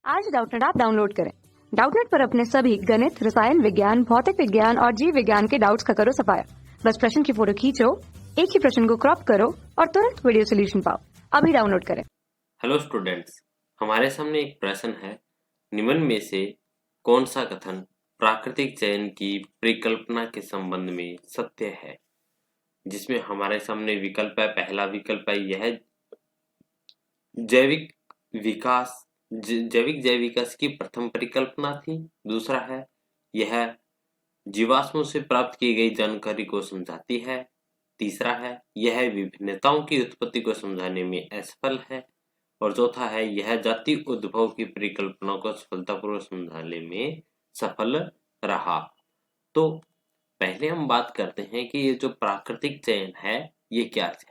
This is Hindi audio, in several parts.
आज डाउटनेट ऐप डाउनलोड करें। डाउटनेट पर अपने सभी गणित, रसायन विज्ञान, भौतिक विज्ञान और जीव विज्ञान के डाउट्स का करो सफाया। बस प्रश्न की फोटो खींचो, एक ही प्रश्न को क्रॉप करो और तुरंत वीडियो सोल्यूशन पाओ। अभी डाउनलोड करें। हेलो स्टूडेंट्स, हमारे सामने एक प्रश्न है। निम्न में से कौन सा कथन प्राकृतिक चयन की परिकल्पना के संबंध में सत्य है? जिसमें हमारे सामने विकल्प है। पहला विकल्प है यह जैविक जैव विकास की प्रथम परिकल्पना थी। दूसरा है यह जीवाश्मों से प्राप्त की गई जानकारी को समझाती है। तीसरा है यह विभिन्नताओं की उत्पत्ति को समझाने में असफल है। और चौथा है यह जाति उद्भव की परिकल्पना को सफलतापूर्वक समझाने में सफल रहा। तो पहले हम बात करते हैं कि ये जो प्राकृतिक चयन है ये क्या है।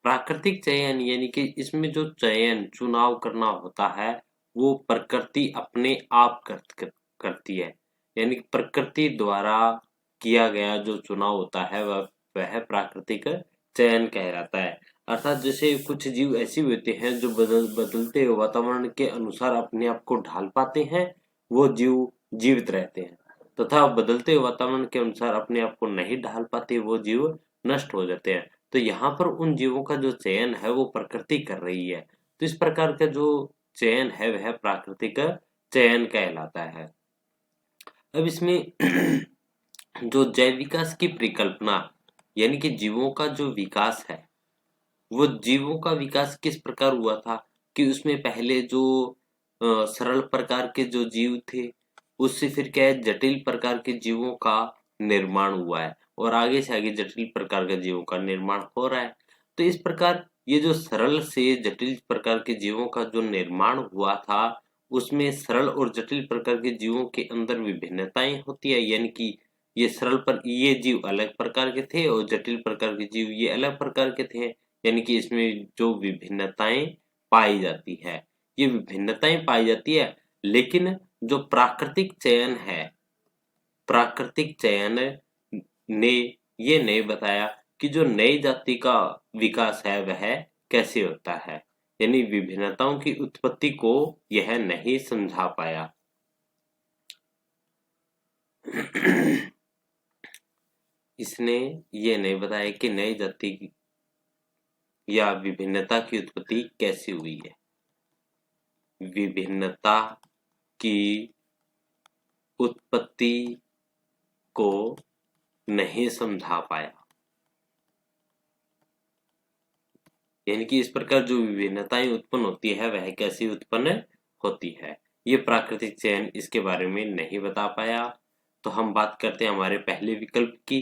प्राकृतिक चयन यानी कि इसमें जो चुनाव करना होता है वो प्रकृति अपने आप करती है। यानी कि प्रकृति द्वारा किया गया जो चुनाव होता है वह प्राकृतिक चयन कहलाता है। अर्थात जैसे कुछ जीव ऐसे होते हैं जो बदलते वातावरण के अनुसार अपने आप को ढाल पाते हैं, वो जीव जीवित रहते हैं, तथा बदलते वातावरण के अनुसार अपने आप को नहीं ढाल पाते, वो जीव नष्ट हो जाते हैं। तो यहाँ पर उन जीवों का जो चयन है वो प्रकृति कर रही है। तो इस प्रकार का जो चयन है वह प्राकृतिक चयन कहलाता है। अब इसमें जो जैव विकास की परिकल्पना यानी कि जीवों का जो विकास है, वो जीवों का विकास किस प्रकार हुआ था कि उसमें पहले जो सरल प्रकार के जो जीव थे उससे फिर क्या है जटिल प्रकार के जीवों का निर्माण हुआ है और आगे से आगे जटिल प्रकार के जीवों का निर्माण हो रहा है। तो इस प्रकार ये जो सरल से जटिल प्रकार के जीवों का जो निर्माण हुआ था उसमें सरल और जटिल प्रकार के जीवों के अंदर विभिन्नताएं होती है। यानी कि ये जीव अलग प्रकार के थे और जटिल प्रकार के जीव ये अलग प्रकार के थे। यानी कि इसमें जो विभिन्नताएं पाई जाती है ये विभिन्नताएं पाई जाती है। लेकिन जो प्राकृतिक चयन ने ये नहीं बताया कि जो नई जाति का विकास है वह कैसे होता है। यानी विभिन्नताओं की उत्पत्ति को यह नहीं समझा पाया। इसने ये नहीं बताया कि नई जाति या विभिन्नता की उत्पत्ति कैसे हुई है। विभिन्नता की उत्पत्ति को नहीं समझा पाया। यानी कि इस प्रकार जो विभिन्नताएं उत्पन्न होती है वह कैसे उत्पन्न होती है, ये प्राकृतिक चयन इसके बारे में नहीं बता पाया। तो हम बात करते हैं हमारे पहले विकल्प की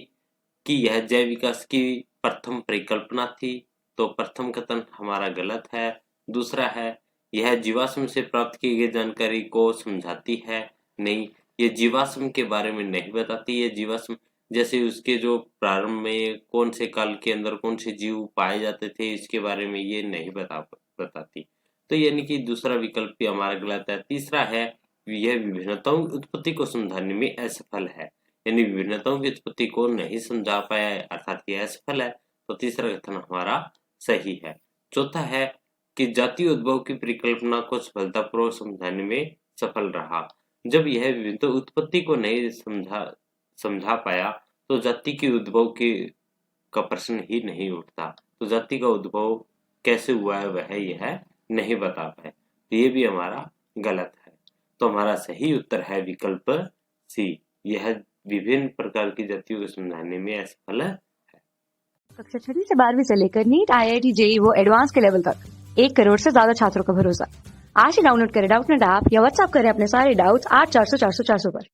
कि यह जैव विकास की प्रथम परिकल्पना थी। तो प्रथम कथन हमारा गलत है। दूसरा है यह जीवाश्म से प्राप्त की गई जानकारी को समझाती है। नहीं, ये जीवाश्म के बारे में नहीं बताती। ये जीवाश्म जैसे उसके जो प्रारंभ में कौन से काल के अंदर कौन से जीव पाए जाते थे इसके बारे में ये नहीं बताती। तो यानी कि दूसरा विकल्प भी हमारा गलत है। तीसरा है यह विभिन्नताओं की उत्पत्ति को समझाने में असफल है। यानी विभिन्नताओं की उत्पत्ति को नहीं समझा पाया है, अर्थात यह असफल है। तो तीसरा कथन हमारा सही है। चौथा है कि जाति उद्भव की परिकल्पना को सफलतापूर्वक समझाने में सफल रहा। जब यह विभिन्न उत्पत्ति को नहीं समझा पाया तो जाति के उद्भव का प्रश्न ही नहीं उठता। तो जाति का उद्भव कैसे हुआ है वह यह नहीं बता पाए। तो ये भी हमारा गलत है। तो हमारा सही उत्तर है विकल्प सी, यह विभिन्न प्रकार की जातियों को समझाने में असफल है। कक्षा 6 से 12वीं से लेकर नीट, IIT, JEE वो एडवांस के लेवल तक 1 करोड़ से ज्यादा छात्रों का भरोसा। आज ही डाउनलोड करें डाउटनेट ऐप या व्हाट्सएप करें अपने सारे डाउट्स 8400 400 400 पर।